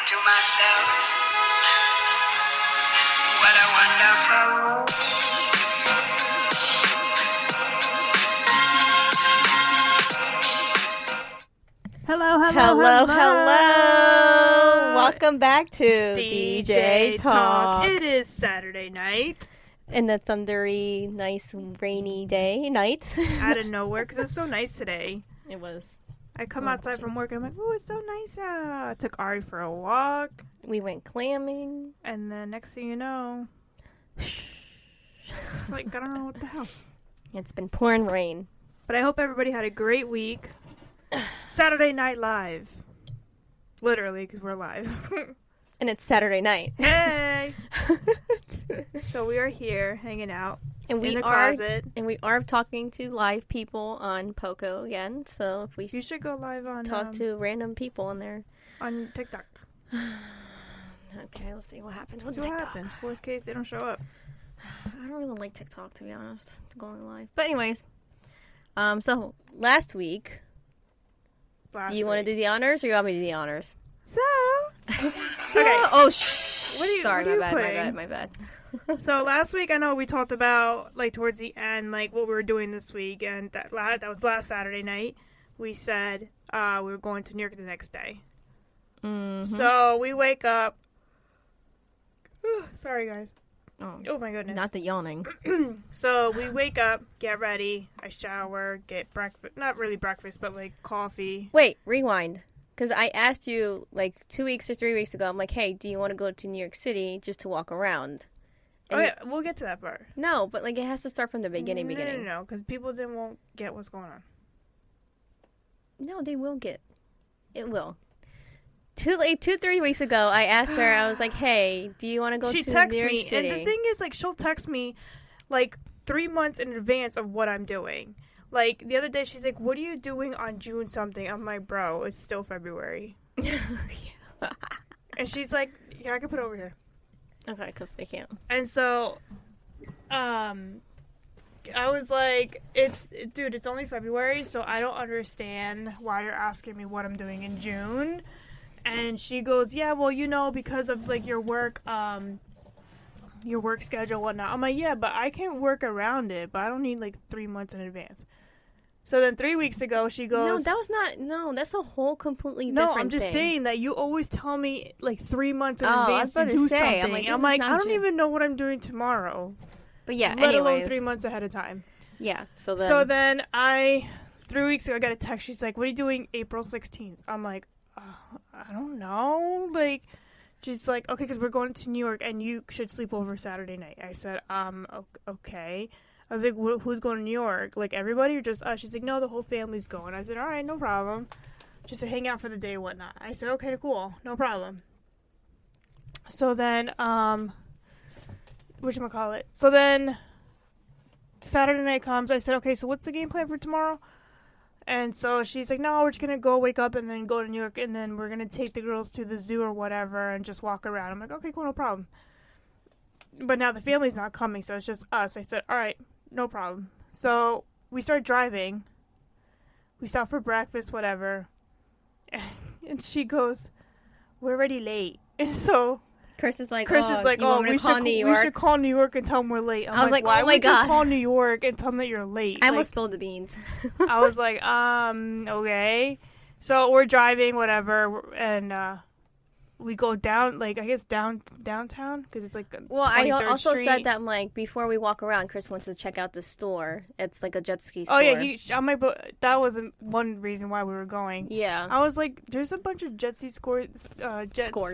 to myself, what a wonderful world. Hello. Welcome back to DJ Talk. It is Saturday night. In the thundery, nice, rainy night. Out of nowhere, because it's so nice today. It was. I come outside from work and I'm like, oh, it's so nice out. I took Ari for a walk. We went clamming. And then next thing you know, it's like, I don't know what the hell. It's been pouring rain. But I hope everybody had a great week. Saturday Night Live. Literally, because we're live. And it's Saturday night. Hey! So we are here hanging out and in the closet. And we are talking to live people on Poco again. So if we You should go live on talk to random people in there. On TikTok. Okay, let's see what happens with See TikTok. what happens. Worst case, they don't show up. I don't really like TikTok, to be honest, going live. But anyways, so last week, do you want to do the honors, or you want me to do the honors? Okay. Oh, Sorry, my bad. So last week, I know we talked about, like, towards the end, like, what we were doing this week, and that was last Saturday night. We said we were going to New York the next day. Mm-hmm. So we wake up. Sorry, guys. Oh, my goodness. Not the yawning. So we wake up, get ready, I shower, get breakfast. Not really breakfast, but, like, coffee. Wait, rewind. Because I asked you, like, 2 weeks or 3 weeks ago, I'm like, hey, do you want to go to New York City just to walk around? And Yeah, we'll get to that part. No, but, like, it has to start from the beginning. No, because people then won't get what's going on. No, they will get. It will. 3 weeks ago, I asked her, I was like, hey, do you want to go to New York City? And the thing is, like, she'll text me, like, 3 months in advance of what I'm doing. Like, the other day, she's like, what are you doing on June something? I'm like, bro, it's still February. And she's like, yeah, I can put it over here. Okay, because I can't. And so, I was like, it's only February, so I don't understand why you're asking me what I'm doing in June. And she goes, yeah, well, you know, because of, like, your work schedule and whatnot. I'm like, yeah, but I can work around it, but I don't need, like, 3 months in advance. So then 3 weeks ago, she goes... that's a whole completely different thing. No, I'm just saying that you always tell me, like, 3 months in advance to do something. I'm like, I don't even know what I'm doing tomorrow. But yeah, let alone 3 months ahead of time. Yeah, so then 3 weeks ago, I got a text. She's like, what are you doing April 16th? I'm like, I don't know. Like, she's like, okay, because we're going to New York, and you should sleep over Saturday night. I said, okay. I was like, who's going to New York? Like, everybody or just us? She's like, no, the whole family's going. I said, all right, no problem. Just to hang out for the day and whatnot. I said, okay, cool. No problem. So then, whatchamacallit? So then, Saturday night comes. I said, okay, so what's the game plan for tomorrow? And so she's like, no, we're just going to go wake up and then go to New York, and then we're going to take the girls to the zoo or whatever and just walk around. I'm like, okay, cool, no problem. But now the family's not coming, so it's just us. I said, all right, no problem. So we start driving. We stop for breakfast, whatever. And she goes, we're already late. And so Chris is like, oh, we should call New York and tell them we're late. I was like, why oh my God. You call New York and tell them that you're late? I almost spilled the beans. I was like, okay. So we're driving, whatever, and we go down, like, I guess downtown, because it's like I also Street. said that, like, before we walk around, Chris wants to check out the store. It's like a jet ski store. Oh yeah, that wasn't one reason why we were going. Yeah, I was like, there's a bunch of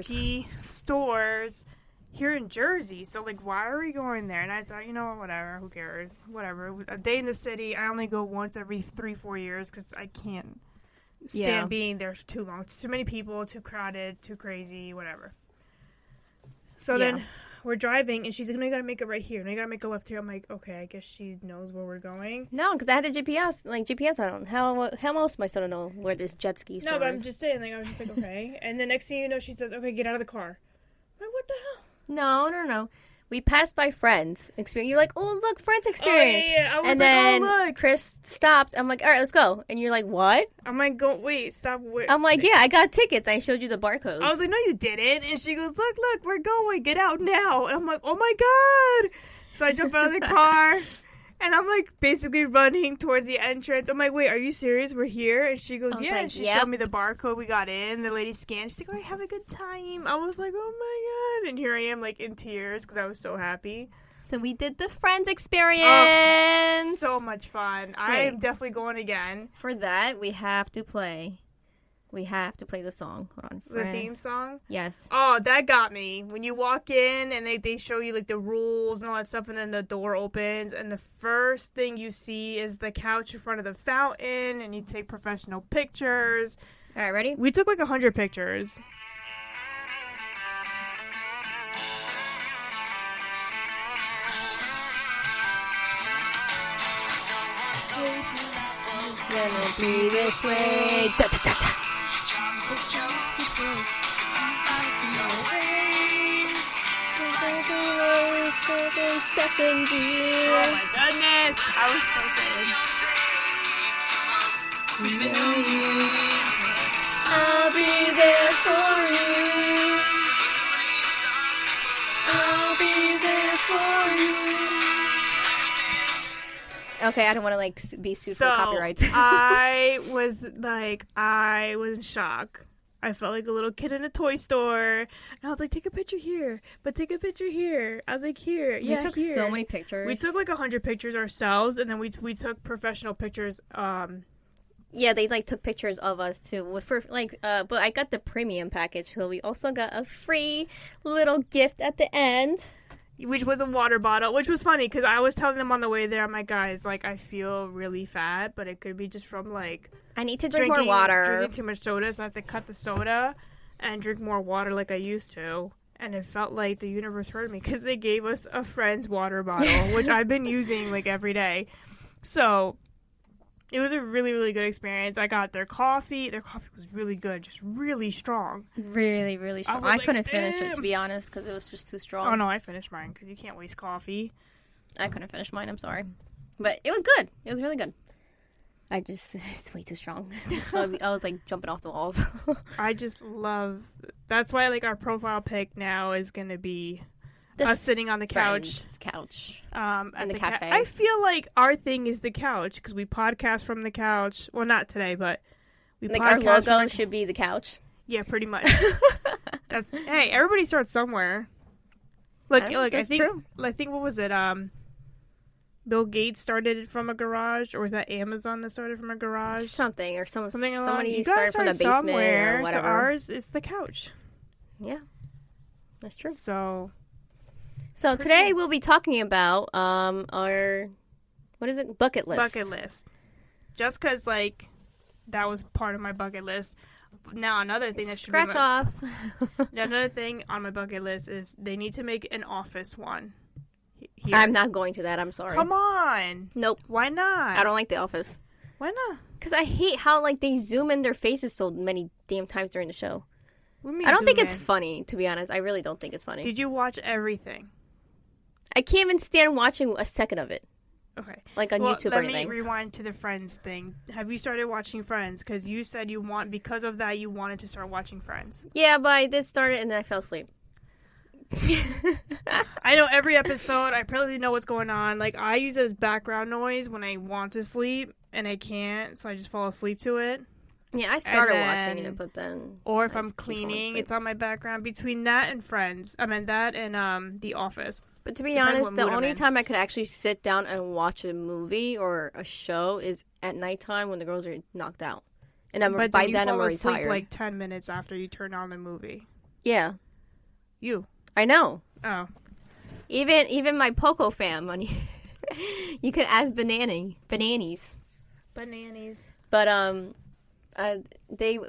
ski stores here in Jersey, so, like, why are we going there? And I thought, you know, whatever, who cares, whatever. A day in the city, I only go once every 3-4 years because I can't stand being there too long. It's too many people, too crowded, too crazy, whatever. So then we're driving, and she's like, no, you gotta make it right here. No, you gotta make a left here. I'm like, okay, I guess she knows where we're going. No, because I had the GPS. Like, GPS, I don't. How else am I supposed to know where this jet ski store is? No, but I'm just saying, like, I was just like, okay. And the next thing you know, she says, okay, get out of the car. I'm like, what the hell? No. we passed by Friends Experience. You're like, oh, look, Friends Experience. yeah. I was and like, then oh, look. Chris stopped. I'm like, all right, let's go. And you're like, what? I'm like, wait, stop. I'm like, yeah, I got tickets. I showed you the barcodes. I was like, no, you didn't. And she goes, look, we're going. Get out now. And I'm like, oh, my God. So I jump out of the car. And I'm, like, basically running towards the entrance. I'm like, wait, are you serious? We're here? And she goes, yeah. like, And she yep. showed me the barcode. We got in. The lady scanned. She's like, all right, have a good time. I was like, oh, my God. And here I am, like, in tears because I was so happy. So we did the Friends Experience. Oh, so much fun. I'm definitely going again. For that, we have to play. We have to play the song. Hold on. The theme song? Yes. Oh, that got me. When you walk in and they show you, like, the rules and all that stuff, and then the door opens, and the first thing you see is the couch in front of the fountain, and you take professional pictures. All right, ready? We took, like, 100 pictures. Gonna be this way. Da, da, da, da. Second gear. Oh my goodness. I was so I'll be there for you. I'll be there for you. Okay, I don't want to like be sued for copyrights. I was in shock. I felt like a little kid in a toy store. And I was like, take a picture here, but take a picture here. I was like, here, we took here. so many pictures. We took like 100 pictures ourselves, and then we took professional pictures. Yeah, they like took pictures of us too. But I got the premium package, so we also got a free little gift at the end. Which was a water bottle, which was funny because I was telling them on the way there, I'm like, guys, like, I feel really fat, but it could be just from, like, I need to drink more water. Drinking too much soda, so I have to cut the soda and drink more water like I used to. And it felt like the universe heard me because they gave us a Friend's water bottle, which I've been using, like, every day. So it was a really, really good experience. I got their coffee. Their coffee was really good, just really strong. Really, really strong. I couldn't finish it, to be honest, because it was just too strong. Oh, no, I finished mine because you can't waste coffee. I couldn't finish mine, I'm sorry. But it was good. It was really good. It's way too strong. I was, like, jumping off the walls. I just love... That's why, like, our profile pic now is going to be... us sitting on the couch. In the cafe. I feel like our thing is the couch because we podcast from the couch. Well, not today, but we like podcast. Our logo should be the couch. Yeah, pretty much. Hey, everybody starts somewhere. Look, I think true. I think what was it? Bill Gates started it from a garage, or was that Amazon that started from a garage? Something Somebody started from the basement somewhere, or whatever. So ours is the couch. Yeah, that's true. So today we'll be talking about our bucket list. Bucket list. Just because like that was part of my bucket list. Now another thing that should scratch off. Another thing on my bucket list is they need to make an office one. Here. I'm not going to that. I'm sorry. Come on. Nope. Why not? I don't like The Office. Why not? Because I hate how like they zoom in their faces so many damn times during the show. What do you mean I don't think it's in? funny, to be honest. I really don't think it's funny. Did you watch everything? I can't even stand watching a second of it. Okay. Like on YouTube or anything. Let me rewind to the Friends thing. Have you started watching Friends? Because you said because of that you wanted to start watching Friends. Yeah, but I did start it and then I fell asleep. I know every episode. I probably know what's going on. Like, I use it as background noise when I want to sleep and I can't, so I just fall asleep to it. Yeah, I started watching it, but then... Or if I'm cleaning, it's on my background. Between that and Friends. I mean, that and The Office. But to be honest, the only time I could actually sit down and watch a movie or a show is at nighttime when the girls are knocked out. And by then I'm retired. Sleep like 10 minutes after you turn on the movie. Yeah. You. I know. Oh. Even my Poco fam, you could ask Bananas. But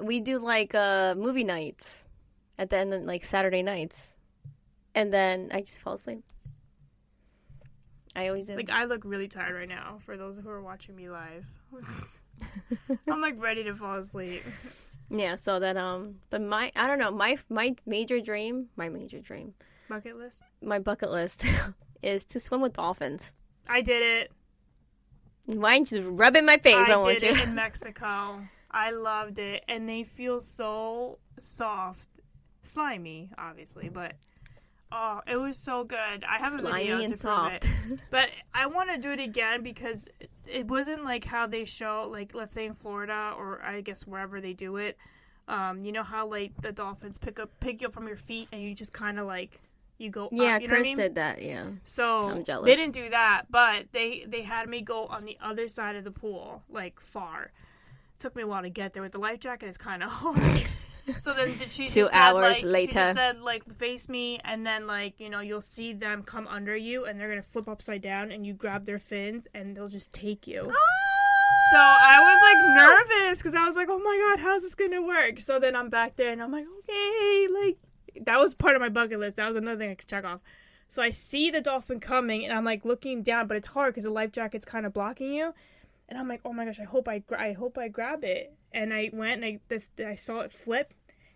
we do like movie nights at the end of like Saturday nights, and then I just fall asleep. I always do. Like, I look really tired right now. For those who are watching me live, I'm like ready to fall asleep. Yeah, so that but my major dream Bucket list? My bucket list is to swim with dolphins. I did it. Why don't you just rub it in my face? I want did you. it in Mexico. I loved it. And they feel so soft. Slimy, obviously, but oh, it was so good. I have a Slimy video and to soft. prove it. But I want to do it again because it wasn't like how they show, like, let's say in Florida or I guess wherever they do it. You know how, like, the dolphins pick you up from your feet and you just kind of, like, you go Yeah, up, you know what I Chris mean? did that, yeah. So I'm jealous. they didn't do that, but they had me go on the other side of the pool, like far. Took me a while to get there. With the life jacket, it's kind of hard. So then she 2 just hours said, like, later. she just said, like, face me, and then, like, you know, you'll see them come under you, and they're gonna flip upside down, and you grab their fins, and they'll just take you. So I was, like, nervous, because I was like, oh my god, how's this gonna work? So then I'm back there, and I'm like, okay, like, that was part of my bucket list. That was another thing I could check off. So I see the dolphin coming, and I'm, like, looking down, but it's hard, because the life jacket's kind of blocking you. And I'm like, oh my gosh, I hope I grab it. And I went, and I saw it flip,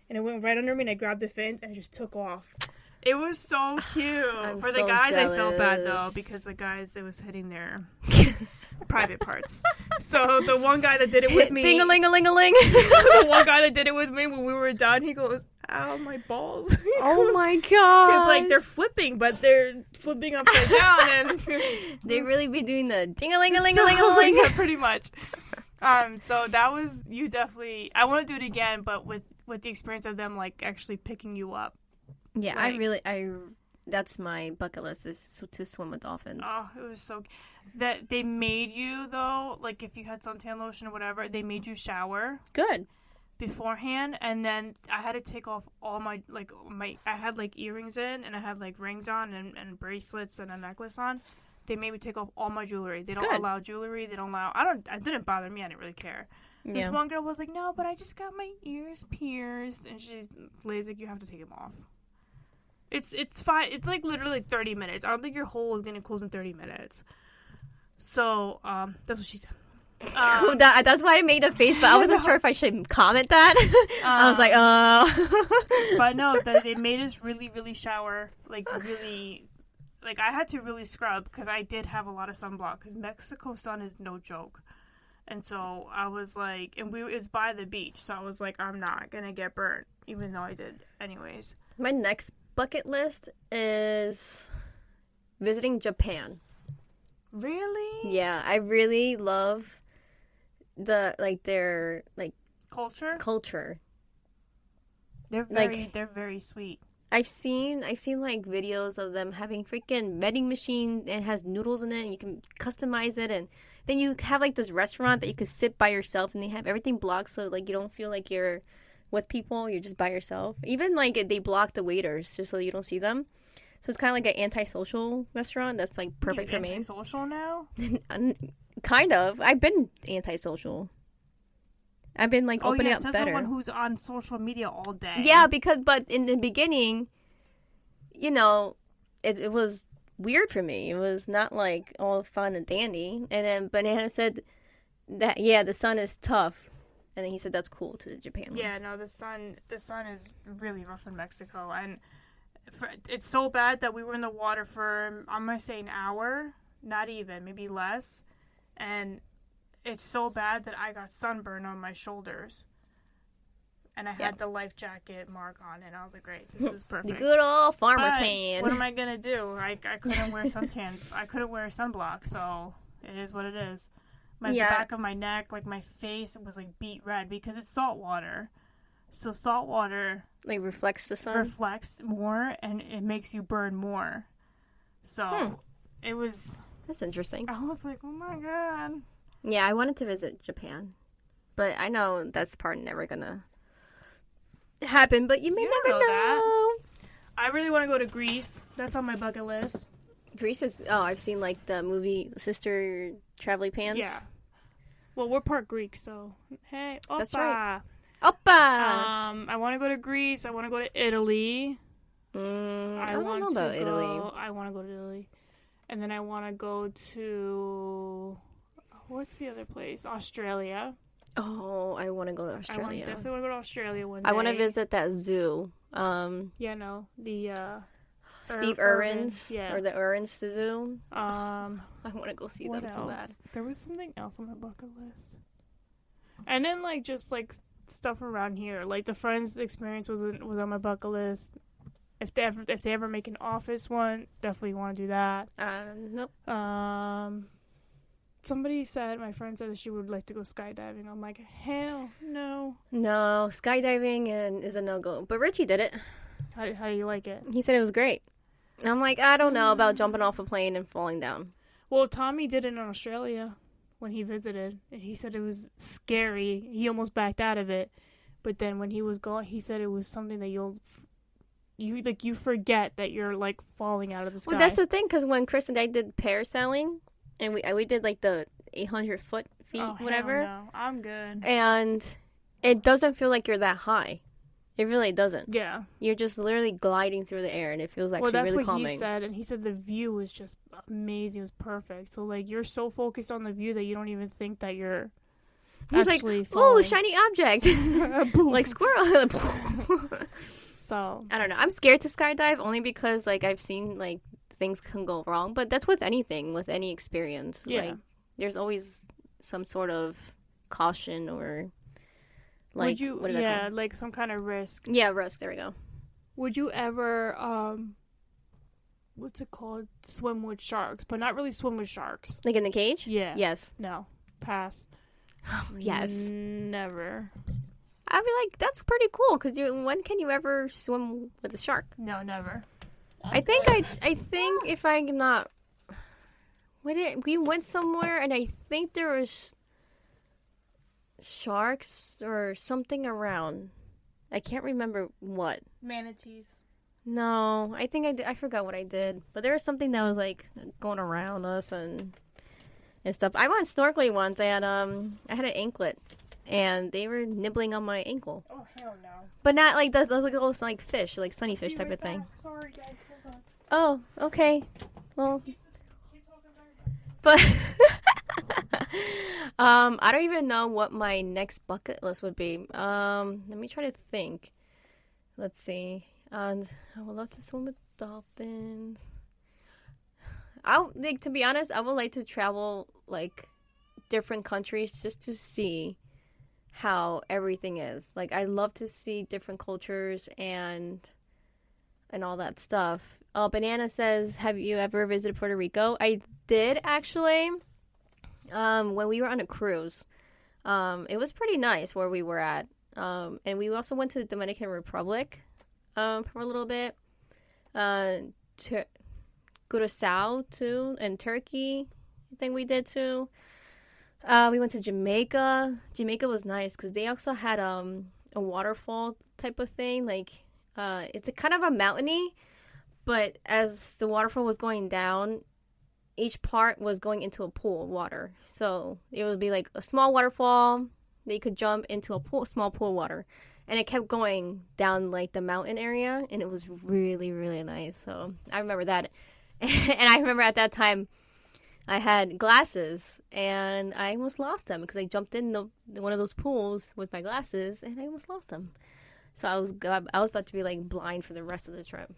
and it went right under me, and I grabbed the fins, and it just took off. It was so cute. I'm For the so guys, I felt bad, though, jealous. because the guys, it was hitting their private parts. So the one guy that did it with me, Ding-a-ling-a-ling-a-ling. the one guy that did it with me when we were done, he goes, ow, my balls. Oh my god. It's like they're flipping, but they're flipping upside down, and They really be doing the So, ding-a-ling-a-ling-a-ling-a-ling. yeah, pretty much. So that was, you definitely, I want to do it again, but with the experience of them, like, actually picking you up. Yeah, Like- that's my bucket list is to swim with dolphins. Oh, it was so, that they made you, though, like, if you had suntan lotion or whatever, they made you shower Good. beforehand, and then I had to take off all my, like, I had, like, earrings in, and I had, like, rings on, and bracelets, and a necklace on. They made me take off all my jewelry. They don't Good. allow jewelry. They don't allow, it didn't bother me. I didn't really care. This Yeah. one girl was like, no, but I just got my ears pierced. And Lay's like, you have to take them off. It's fine. It's like literally 30 minutes. I don't think your hole is going to close in 30 minutes. So, that's what she said. That's why I made a face, but I wasn't sure if I should comment that. I was like, But no, they made us really, really shower. Like, really, like, I had to really scrub because I did have a lot of sunblock because Mexico sun is no joke. And so I was like, and it's by the beach, so I was like, I'm not going to get burnt, even though I did anyways. My next bucket list is visiting Japan. Really? Yeah, I really love their Culture? culture. They're very sweet. I've seen like videos of them having freaking vending machine and it has noodles in it and you can customize it, and then you have like this restaurant that you could sit by yourself and they have everything blocked so like you don't feel like you're with people, you're just by yourself. Even like they block the waiters just so you don't see them. So it's kind of like an antisocial restaurant that's like perfect for me. Antisocial now? Kind of. I've been antisocial. I've been like opening up that's better. someone who's on social media all day. Yeah, but in the beginning, you know, it was weird for me. It was not like all fun and dandy. And then Banana said that the sun is tough, and then he said that's cool to the Japan. Yeah, no, the sun is really rough in Mexico, and it's so bad that we were in the water for, I'm gonna say, an hour, not even, maybe less, and it's so bad that I got sunburn on my shoulders. And I had the life jacket mark on it. And I was like, great, this is perfect. The good old farmer's But hand. what am I going to do? I couldn't wear suntan. I couldn't wear sunblock, so it is what it is. The back of my neck, like my face, was like beet red because it's salt water. So salt water Like reflects the sun. reflects more and it makes you burn more. So it was... That's interesting. I was like, oh my god. Yeah, I wanted to visit Japan, but I know that's probably never gonna happen. But you may You don't never know know. that. I really want to go to Greece. That's on my bucket list. Greece is. Oh, I've seen like the movie Sister Traveling Pants. Yeah. Well, we're part Greek, so hey, oppa. That's right. Oppa. I want to go to Greece. I want to go to Italy. I don't know about Italy. I want to go to Italy, and then I want to go to what's the other place? Australia. Oh, I want to go to Australia. Definitely want to go to Australia one day. I want to visit that zoo. Yeah, no, the Steve Irwin's, Yeah. or the Irwin's Zoo. I I want to go see what them so bad. else? There was something else on my bucket list. And then like just like stuff around here, like the Friends experience was on my bucket list. If they ever make an Office one, definitely want to do that. Nope. Somebody said, my friend said that she would like to go skydiving. I'm like, hell no. No, skydiving is a no-go. But Richie did it. How do you like it? He said it was great. And I'm like, I don't know about jumping off a plane and falling down. Well, Tommy did it in Australia when he visited, and he said it was scary. He almost backed out of it. But then when he was going, he said it was something that you forget that you're like falling out of the sky. Well, that's the thing, because when Chris and I did parasailing, and we did like the 800 feet, whatever. Hell no. I'm good. And it doesn't feel like you're that high. It really doesn't. Yeah. You're just literally gliding through the air, and it feels actually Well, that's really what calming. he said, and he said the view was just amazing. It was perfect. So like you're so focused on the view that you don't even think that you're He's like, actually "Oh, falling. shiny object!" Like squirrel. So I don't know. I'm scared to skydive only because like I've seen like things can go wrong, but that's with anything, with any experience. Yeah. Like there's always some sort of caution or like would you? what is that Yeah, called? like some kind of risk. Yeah, risk. There we go. Would you ever what's it called? Swim with sharks, but not really swim with sharks. Like in the cage? Yeah. Yes. No. Pass. Yes. Never. I'd be like, that's pretty cool because when can you ever swim with a shark? No, never. I think if I'm not, we went somewhere and I think there was sharks or something around. I can't remember what. Manatees. No, I think I forgot what I did, but there was something that was like going around us and stuff. I went snorkeling once. I had an anklet, and they were nibbling on my ankle, Oh hell no. but not like those like little like fish, like sunnyfish type of thing. Sorry guys, hold on. Oh, okay. Well, Keep talking about it. but I don't even know what my next bucket list would be. Let me try to think. Let's see. And I would love to swim with dolphins. To be honest, I would like to travel like different countries just to see how everything is. Like I love to see different cultures and all that stuff. Banana says, "Have you ever visited Puerto Rico?" I did actually. When we were on a cruise, it was pretty nice where we were at. And we also went to the Dominican Republic for a little bit. Curacao too, and Turkey. I think we did too. We went to Jamaica. Jamaica was nice because they also had a waterfall type of thing. Like it's a kind of a mountainy, but as the waterfall was going down, each part was going into a pool of water. So it would be like a small waterfall. They could jump into a small pool of water. And it kept going down like the mountain area. And it was really, really nice. So I remember that. And I remember at that time I had glasses. And I almost lost them because I jumped in one of those pools with my glasses. And I almost lost them. So I was about to be like blind for the rest of the trip.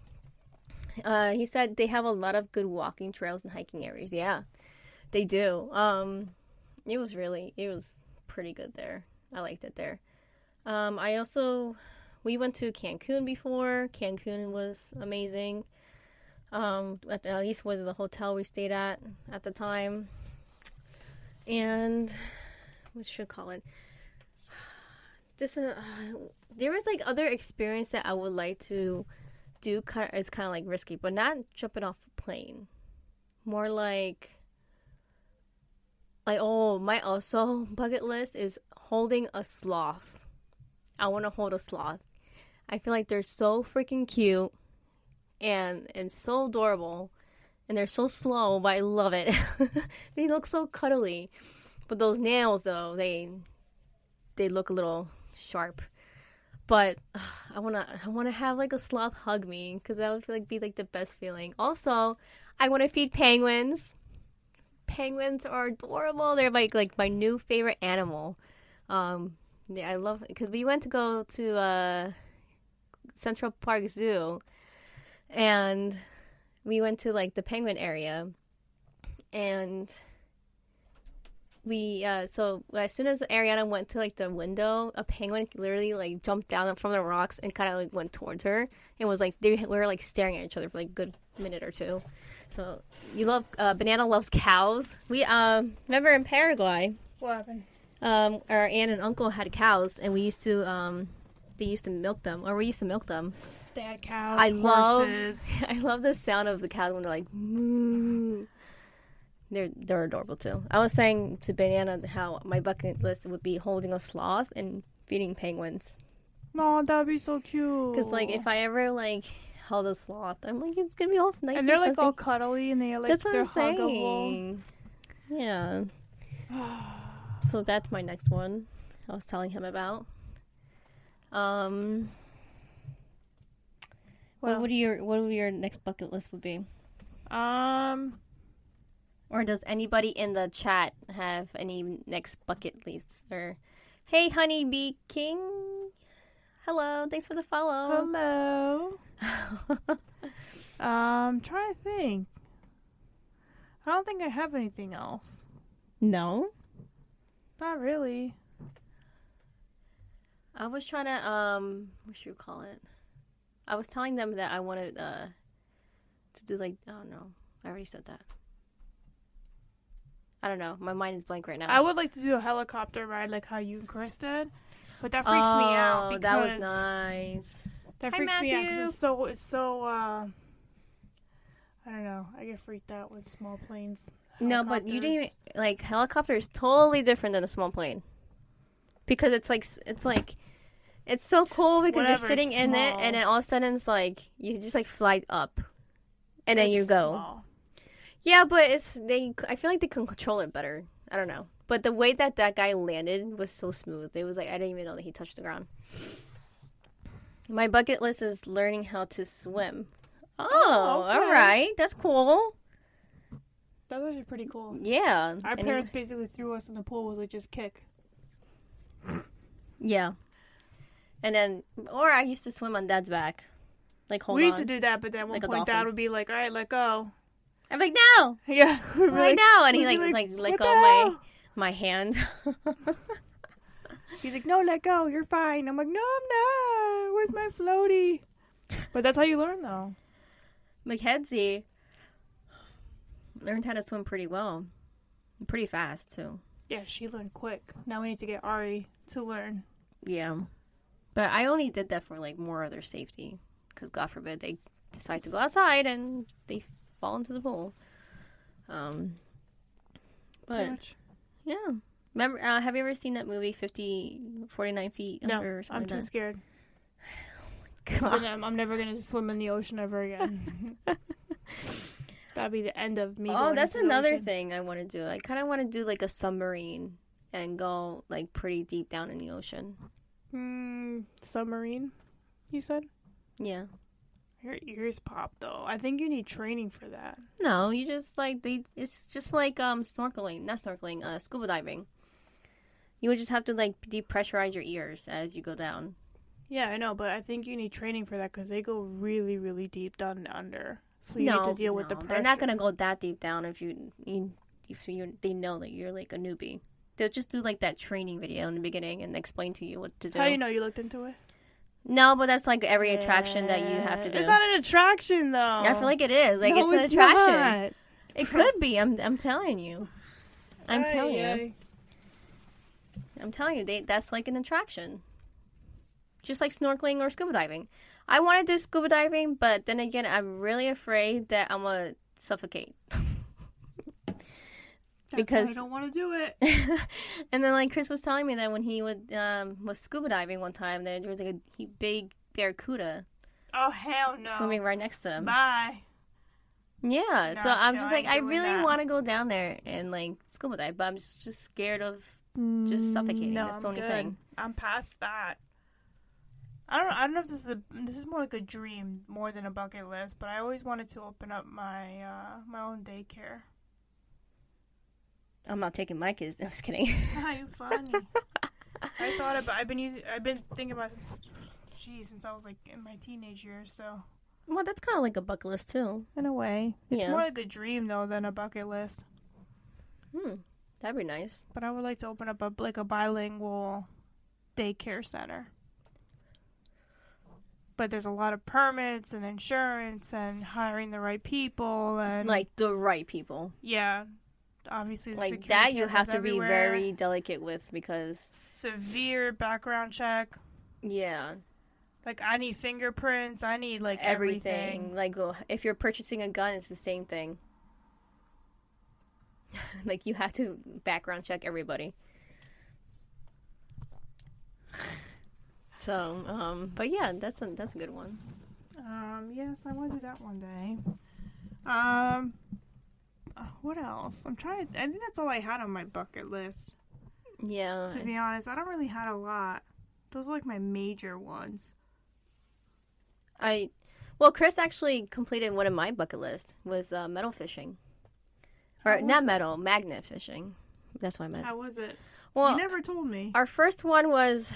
He said they have a lot of good walking trails and hiking areas. Yeah, they do. It was pretty good there. I liked it there. We went to Cancun before. Cancun was amazing. At least with the hotel we stayed at the time. And what should I call it? There was like other experience that I would like to do. It's kind of like risky, but not jumping off a plane. More like my also bucket list is holding a sloth. I want to hold a sloth. I feel like they're so freaking cute and so adorable, and they're so slow, but I love it. They look so cuddly, but those nails though, they look a little sharp. But I wanna have like a sloth hug me because that would be like the best feeling. Also, I want to feed penguins. Penguins are adorable. They're like my new favorite animal. Yeah, I love it because we went to go to Central Park Zoo, and we went to like the penguin area, and we so as soon as Ariana went to like the window, a penguin literally like jumped down from the rocks and kind of like went towards her, and was like we were like staring at each other for like a good minute or two. So you love Banana loves cows. We remember in Paraguay, What happened? our aunt and uncle had cows, and we used to they used to milk them, or we used to milk them. They had cows, I horses. love the sound of the cows when they're like moo. They're adorable too. I was saying to Banana how my bucket list would be holding a sloth and feeding penguins. No, that'd be so cute. Because like if I ever like held a sloth, I'm like it's gonna be all nice and they're like fuzzy. all cuddly and they are like That's what they're I'm huggable. saying. Yeah. So that's my next one. I was telling him about. What would your next bucket list would be? Or does anybody in the chat have any next bucket lists? Or, hey, Honeybee King. Hello, thanks for the follow. Hello. Trying to think. I don't think I have anything else. No? Not really. I was trying to, what should you call it? I was telling them that I wanted, to do like, oh no, I already said that. I don't know. My mind is blank right now. I would like to do a helicopter ride like how you and Chris did, but that freaks me out because that was nice. that Hi, freaks me out Matthew. because it's so I don't know. I get freaked out with small planes. No, but you didn't Helicopters. even, like, helicopter is totally different than a small plane. Because it's so cool because Whatever, you're sitting it's in it, small. and then all of a sudden it's like, you just like fly up. And then you It's go. small. Yeah, but I feel like they can control it better. I don't know. But the way that guy landed was so smooth. It was like, I didn't even know that he touched the ground. My bucket list is learning how to swim. Oh, okay. all right. That's cool. That was actually pretty cool. Yeah. Our And- parents basically threw us in the pool with like just kick. Yeah. And then, or I used to swim on Dad's back. Like, hold We on. used to do that, but then at one Like a point Dad dolphin. would be like, "All right, let go." I'm like, no! Yeah, we'd be Right now! And he we'd like be let "What go the of my hell?" my hand. He's like, "No, let go. You're fine." I'm like, "No, I'm not. Where's my floaty?" But that's how you learn, though. Mackenzie learned how to swim pretty well. Pretty fast, too. Yeah, she learned quick. Now we need to get Ari to learn. Yeah. But I only did that for, like, more of their safety. Because, God forbid, they decide to go outside and they fall into the pool. But, Much. yeah. Remember, have you ever seen that movie, 49 Feet No, Under? Or something I'm like too that? scared. God. Then I'm never gonna swim in the ocean ever again. That'd be the end of me. Oh, going that's into the another ocean. thing I want to do. I kind of want to do like a submarine and go like pretty deep down in the ocean. Submarine, you said? Yeah. Your ears pop, though. I think you need training for that. No, you just like it's just like snorkeling, not snorkeling, scuba diving. You would just have to like depressurize your ears as you go down. Yeah, I know, but I think you need training for that because they go really, really deep down and under. So you need to deal with the pressure. They're not gonna go that deep down if they know that you're like a newbie. They'll just do like that training video in the beginning and explain to you what to do. How do you know you looked into it? No, but that's like every attraction that you have to do. It's not an attraction, though. I feel like it is. Like No, it's an attraction. not. It could be. I'm telling you. I'm telling you. Ay. I'm telling you. That's like an attraction. Just like snorkeling or scuba diving. I want to do scuba diving, but then again, I'm really afraid that I'm gonna suffocate. That's Because- why I don't want to do it. And then like Chris was telling me that when he was scuba diving one time, there was like a big barracuda Oh, hell no. swimming right next to him. Bye. Yeah, so No, I'm so just I like, ain't I doing really that. want to go down there and like scuba dive, but I'm just scared of just suffocating. No, That's the I'm only good. thing. I'm past that. I don't know if this is more like a dream more than a bucket list, but I always wanted to open up my my own daycare. I'm not taking my kids. I'm just kidding. You funny. I thought about. I've been thinking about it since I was like in my teenage years. So Well, that's kind of like a bucket list too. in a way. It's Yeah. more like a dream though than a bucket list. That'd be nice. But I would like to open up a bilingual daycare center. But there's a lot of permits and insurance and hiring the right people and Like the right people. yeah, obviously the Like security that you cameras have to everywhere. be very delicate with because severe background check. yeah, Like I need fingerprints. I need like everything. everything. Like if you're purchasing a gun, it's the same thing. Like you have to background check everybody. So, but yeah, that's a good one. Yes, I want to do that one day. What else? I think that's all I had on my bucket list. Yeah. To be honest, I don't really had a lot. Those are like my major ones. Well, Chris actually completed one of my bucket lists was metal fishing. Or How was not it? metal, magnet fishing. That's what I meant. How was it? Well, You never told me. our first one was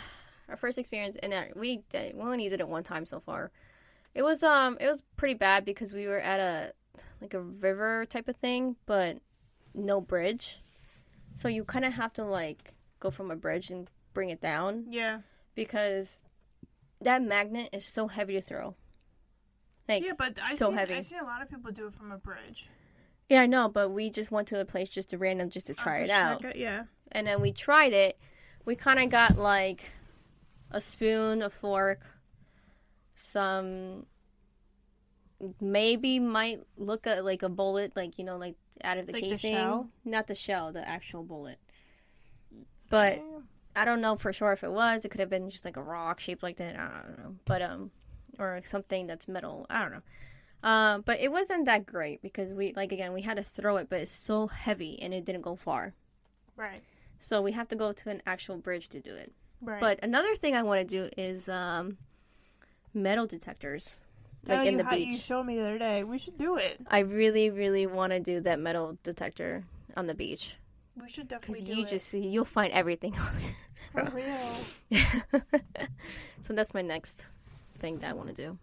our first experience, and we only did it one time so far. It was pretty bad because we were at a river type of thing, but no bridge. So you kind of have to like go from a bridge and bring it down Yeah. because that magnet is so heavy to throw. Like Yeah, but I heavy. see a lot of people do it from a bridge. Yeah, I know, but we just went to a place just to try it out. Yeah. And then we tried it. We kind of got like a spoon, a fork, some maybe might look like a bullet, like like out of the Like the casing. shell? Not the shell, the actual bullet. But I don't know for sure if it was. It could have been just like a rock shaped like that. I don't know. But or something that's metal. I don't know. But it wasn't that great because we had to throw it, but it's so heavy and it didn't go far. Right. So we have to go to an actual bridge to do it. Right. But another thing I want to do is metal detectors, like in the You beach. showed me the other day. We should do it. I really, really want to do that metal detector on the beach We should because definitely you'll find everything on there. For real. So that's my next thing that I want to do.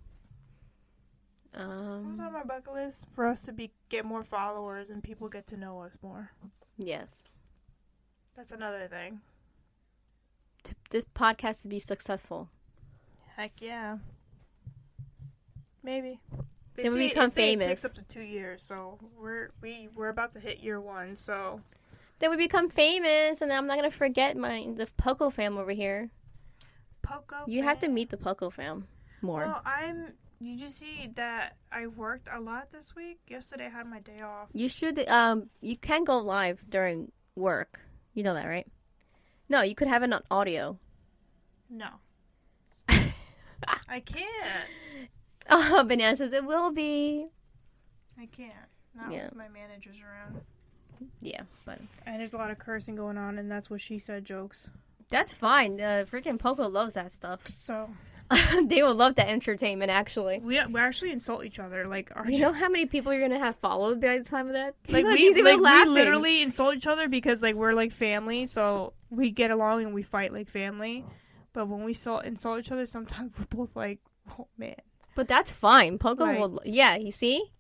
What's on my bucket list? For us to get more followers and people get to know us more. Yes. That's another thing. This podcast to be successful. Heck yeah. Maybe. Then we become It famous. takes up to 2 years, so we're about to hit year 1. So Then we become famous, and I'm not gonna forget the Poco fam over here. Poco. You have to meet the Poco fam more. Well, you just see that I worked a lot this week. Yesterday I had my day off. You should. You can go live during work. You know that, right? No, you could have it on audio. No. I can't. Oh, Banana says it will be. I can't. Not Yeah. with my managers around. Yeah, but And there's a lot of cursing going on, and that's what she said jokes. that's fine. Freaking Poco loves that stuff. So They will love that entertainment. Actually, we actually insult each other. Like, you know how many people you're gonna have followed by the time of that? like He's even we laughing. literally insult each other because like we're like family, so we get along and we fight like family. But when we insult each other, sometimes we're both like, oh man. But that's fine. Poco Right. will. Yeah, you see.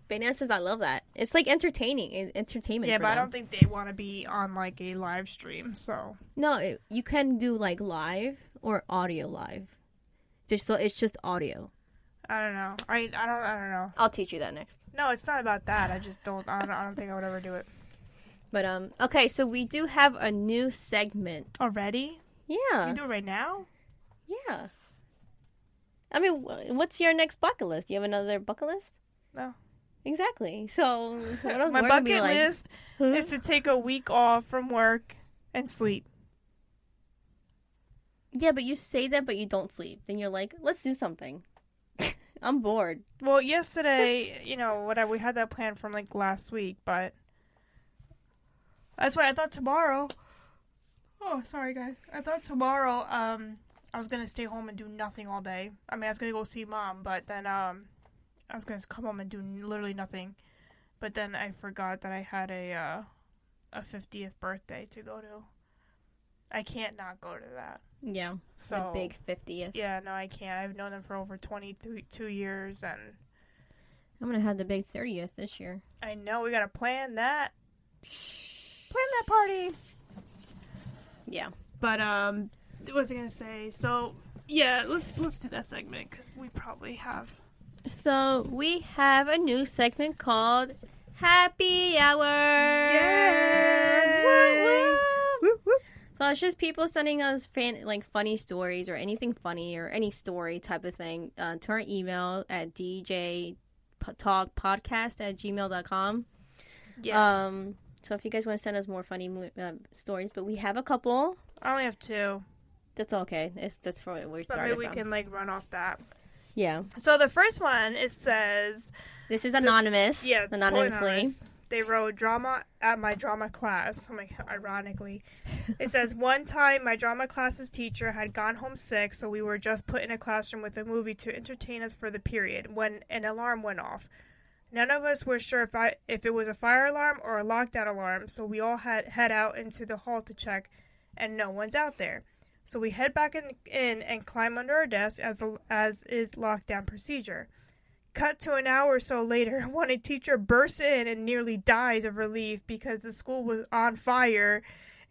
Banana says I love that. It's like entertaining. It's entertainment. Yeah, for but I them. don't think they want to be on like a live stream. So No, you can do like live or audio live. It's just audio. I don't know. I don't know. I'll teach you that next. No, it's not about that. I just don't. I don't think I would ever do it. But okay, so we do have a new segment. Already? You Yeah, can do it right now? yeah. I mean, what's your next bucket list? You have another bucket list? No. Exactly. So what else My we're gonna be bucket like? list is to take a week off from work and sleep. Yeah, but you say that, but you don't sleep. Then you're like, let's do something. I'm bored. Well, yesterday, we had that plan from like last week, but that's why I thought tomorrow. Oh, sorry guys. I thought tomorrow, I was gonna stay home and do nothing all day. I mean, I was gonna go see mom, but then I was gonna come home and do literally nothing. But then I forgot that I had a 50th birthday to go to, I can't not go to that. Yeah. So The big 50th. yeah, no, I can't. I've known them for over 22 years, and I'm going to have the big 30th this year. I know we gotta plan that. Plan that party. Yeah. But what was I gonna say? So yeah, let's do that segment because we probably have. So we have a new segment called Happy Hour. Yay! Woo, woo. Whoop, whoop. So it's just people sending us funny stories or anything funny or any story type of thing to our email at djtalkpodcast@gmail.com. Yes. So if you guys want to send us more funny stories, but we have a couple. I only have 2. That's okay. That's for where we But started maybe we from. can like run off that. Yeah. So the first one, it says, This is anonymous. yeah, Anonymously. totally anonymous. They wrote drama at my drama class. I'm like, ironically. It says, one time my drama class's teacher had gone home sick, so we were just put in a classroom with a movie to entertain us for the period when an alarm went off. None of us were sure if it was a fire alarm or a lockdown alarm, so we all head out into the hall to check, and no one's out there. So we head back in and climb under our desk as is lockdown procedure. Cut to an hour or so later when a teacher bursts in and nearly dies of relief because the school was on fire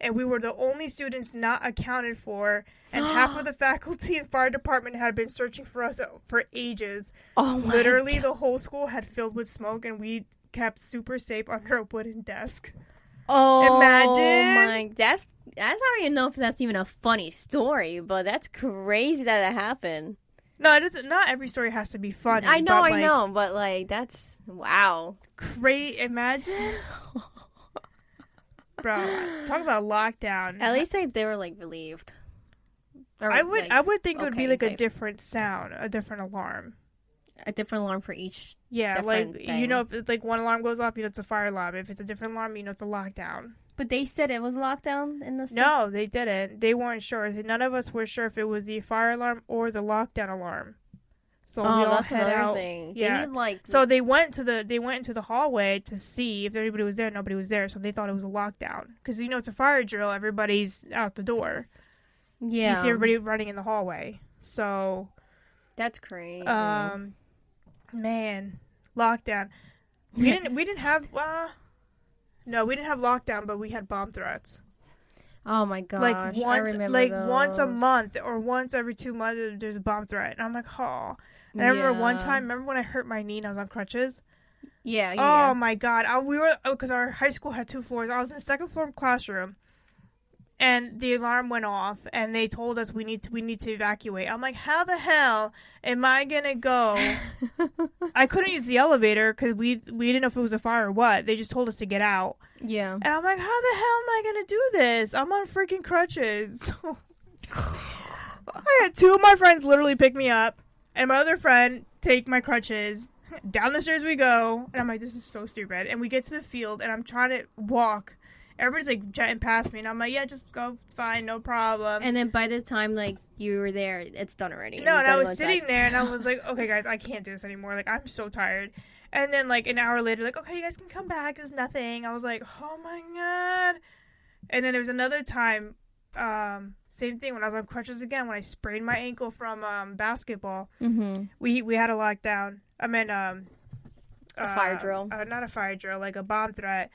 and we were the only students not accounted for, and half of the faculty and fire department had been searching for us for ages. Oh my Literally, God. the whole school had filled with smoke, and we kept super safe under a wooden desk. Oh, Imagine. That's I don't even know if that's even a funny story, but that's crazy that happened. No, it doesn't. Not every story has to be funny. I know, but, I know, but like that's wow. Great, imagine, bro. Talk about lockdown. At least they were like relieved. Or, I would like, think it would be okay, like a safe. different sound, a different alarm. A different alarm for each. Yeah, Different like thing. you know, if it's like one alarm goes off, you know it's a fire alarm. If it's a different alarm, you know it's a lockdown. But they said it was lockdown in the city. No, they didn't. They weren't sure. None of us were sure if it was the fire alarm or the lockdown alarm. So we all that's head another out. thing. Yeah. They need like So they went into the hallway to see if anybody was there. Nobody was there, so they thought it was a lockdown. Because you know it's a fire drill. Everybody's out the door. yeah. You see everybody running in the hallway. So, That's crazy. man, lockdown. We didn't have. No, we didn't have lockdown, but we had bomb threats. Oh my gosh. Like I once, remember once a those. month or once every 2 months, there's a bomb threat, and I'm like, oh. And I remember one Yeah. time. Remember when I hurt my knee and I was on crutches? Yeah. Oh my god! Because our high school had 2 floors. I was in the second floor classroom, and the alarm went off, and they told us we need to evacuate. I'm like, how the hell am I gonna go? I couldn't use the elevator because we didn't know if it was a fire or what. They just told us to get out, Yeah. and I'm like, how the hell am I gonna do this? I'm on freaking crutches. I had 2 of my friends literally pick me up, and my other friend take my crutches. Down the stairs we go, and I'm like, this is so stupid. And we get to the field, and I'm trying to walk. Everybody's like jetting past me, and I'm like, yeah, just go. It's fine, no problem. And then by the time like you were there, it's done already. No, You and I guys was went sitting back. there, and I was like, okay, guys, I can't do this anymore. Like, I'm so tired. And then, like, an hour later, like, okay, you guys can come back. There's nothing. I was like, oh, my God. And then there was another time, same thing, when I was on crutches again, when I sprained my ankle from basketball. Mm-hmm. We had a lockdown. I meant A fire drill. not a fire drill, like a bomb threat.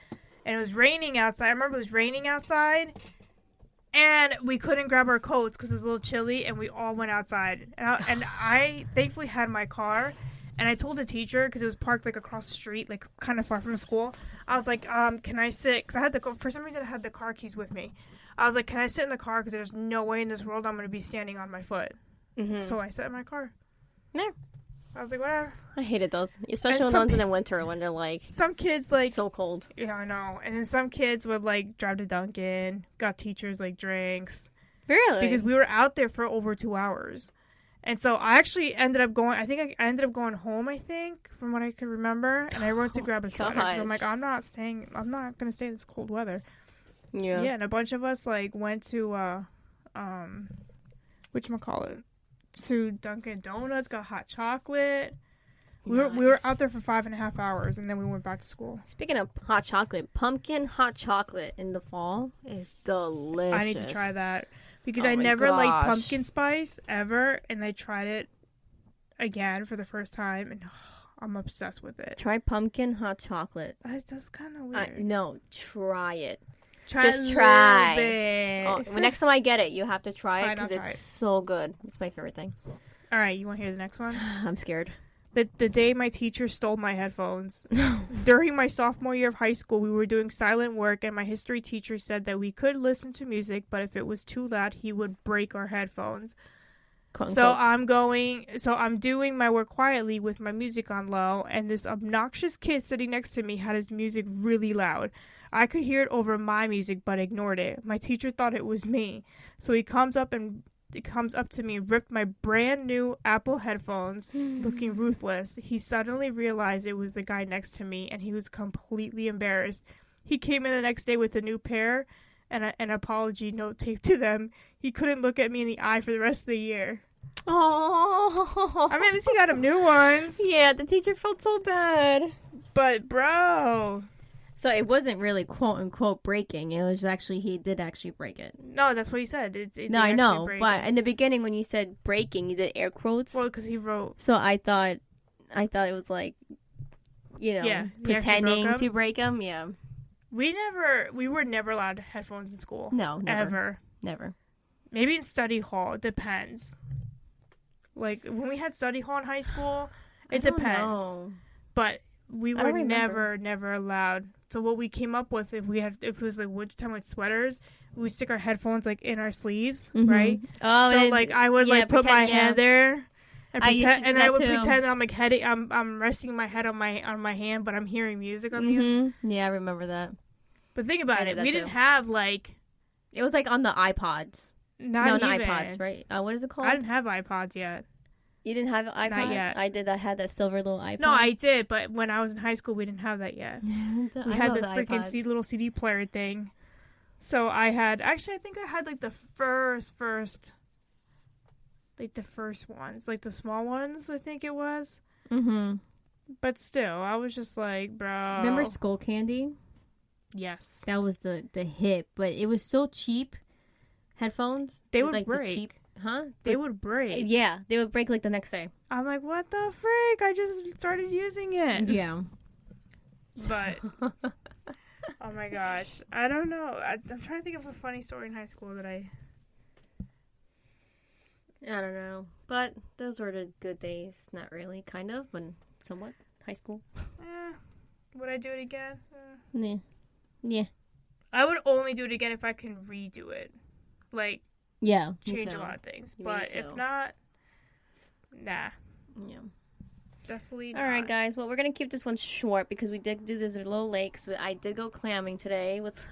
And it was raining outside. I remember it was raining outside, and we couldn't grab our coats because it was a little chilly, and we all went outside. And I thankfully had my car, and I told the teacher because it was parked like across the street, like kind of far from the school. I was like, can I sit? Because I had for some reason I had the car keys with me. I was like, can I sit in the car? Because there's no way in this world I'm going to be standing on my foot. Mm-hmm. So I sat in my car. Yeah. I was like, whatever. I hated those, especially And the ones in the winter when they're like Some kids like so cold. yeah, I know. And then some kids would like drive to Dunkin', got teachers like drinks Really? because we were out there for over 2 hours. And so I actually ended up going. I think I ended up going home. I think from what I can remember, and I went to grab a sweater 'cause I'm gosh. like, I'm not gonna stay in this cold weather. Yeah. Yeah, and a bunch of us like went to whatchamacallit, to Dunkin' Donuts, got hot chocolate. We were Nice. out there for 5.5 hours, and then we went back to school. Speaking of hot chocolate, pumpkin hot chocolate in the fall is delicious. I need to try that because Oh I my never liked gosh. pumpkin spice ever, and I tried it again for the first time, and I'm obsessed with it. Try pumpkin hot chocolate. That's kind of weird. No, try it. Try just a little try. bit. Oh, well, next time I get it, you have to try it Fine, because I'll try it's it. so good. It's my favorite thing. All right, you want to hear the next one? I'm scared. The day my teacher stole my headphones. During my sophomore year of high school, we were doing silent work, and my history teacher said that we could listen to music, but if it was too loud, he would break our headphones. Quote, So unquote. I'm doing my work quietly with my music on low, and this obnoxious kid sitting next to me had his music really loud. I could hear it over my music, but ignored it. My teacher thought it was me, so he comes up to me and ripped my brand new Apple headphones, looking ruthless. He suddenly realized it was the guy next to me, and he was completely embarrassed. He came in the next day with a new pair and an apology note taped to them. He couldn't look at me in the eye for the rest of the year. Oh, I mean, at least he got him new ones. yeah, the teacher felt so bad. But, bro. So it wasn't really quote unquote breaking. It was actually he did actually break it. No, that's what he said. It No, I didn't know, actually break but it. in the beginning when you said breaking, you did air quotes. Well, because he wrote. So I thought it was like, Yeah, he actually pretending broke 'em. to break them. Yeah, We were never allowed headphones in school. no, never, Ever. Maybe in study hall. It depends. Like, when we had study hall in high school, it I don't depends. know. But we I don't were remember. never allowed. So what we came up with, if it was like wintertime with sweaters, we would stick our headphones like in our sleeves, Mhm. right? Oh, So and- like I would yeah, like put my pretend- yeah. hand there. And I used to pretend, do and I that would too. pretend I'm like I'm resting my head on my hand, but I'm hearing music on mute. Mhm. Yeah, I remember that. But think I about did it, that we too. didn't have like It was like on the iPods. not no, even. iPods, right? What is it called? I didn't have iPods yet. You didn't have an iPod? yet. I did. I had that silver little iPod. No, I did, but when I was in high school, we didn't have that yet. We had the freaking iPods. little CD player thing. So I think I had like the first, like the first ones, like the small ones, I think it was. Mm-hmm. But still, I was just like, bro. Remember Skull Candy? Yes. That was the hit, but it was so cheap. Headphones. They would like break. The cheap, huh? They would break. Yeah, they would break like the next day. I'm like, what the frick? I just started using it. Yeah. But, oh my gosh. I don't know. I'm trying to think of a funny story in high school that I... I don't know, but those were the good days. Not really, kind of, but somewhat. High school. Would I do it again? Yeah. Yeah. I would only do it again if I can redo it. Like, Yeah. me change too. a lot of things. Me But too. if not, nah. Yeah. Definitely All not. right, guys. Well, we're gonna keep this one short because we did do this a little late. Cause I did go clamming today with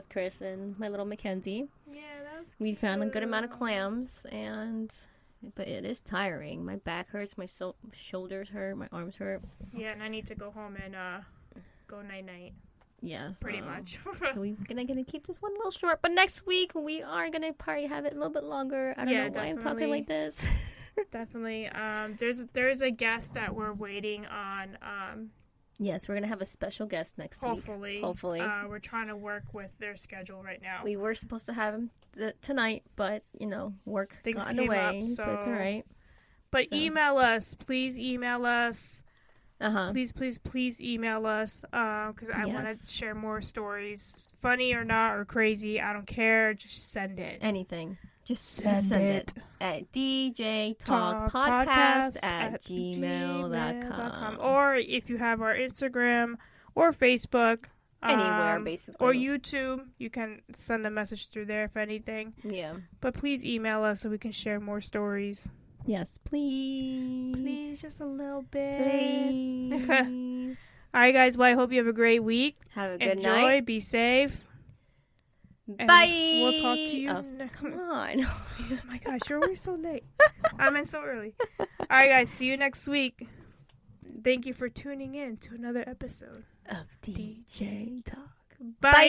Chris and my little Mackenzie. Yeah, that's We found a good amount of clams, but it is tiring. My back hurts, my shoulders hurt, my arms hurt. Yeah, and I need to go home and go night-night. Yeah, Pretty much. So we're gonna keep this one a little short, but next week we are gonna probably have it a little bit longer. I don't Yeah, know why I'm talking definitely. like this. Definitely. There's a guest that we're waiting on. Yes, we're gonna have a special guest next Hopefully. week. Hopefully. We're trying to work with their schedule right now. We were supposed to have him tonight, but work Things got in the came up, way. But it's so- all right. But So- email us. Please email us. Please email us. Because I want Yes. to share more stories. Funny or not or crazy. I don't care. Just send it. Anything. Just send it at djtalkpodcast@gmail.com. Or if you have our Instagram or Facebook. Anywhere, basically. Or YouTube. You can send a message through there if anything. Yeah. But please email us so we can share more stories. Yes, please. Please, just a little bit. Please. All right, guys. Well, I hope you have a great week. Have a good Enjoy. night. Be safe. And Bye. We'll talk to you. Oh, come on. Oh my gosh, you're always so late. I meant so early. All right, guys. See you next week. Thank you for tuning in to another episode Of DJ Talk. Bye.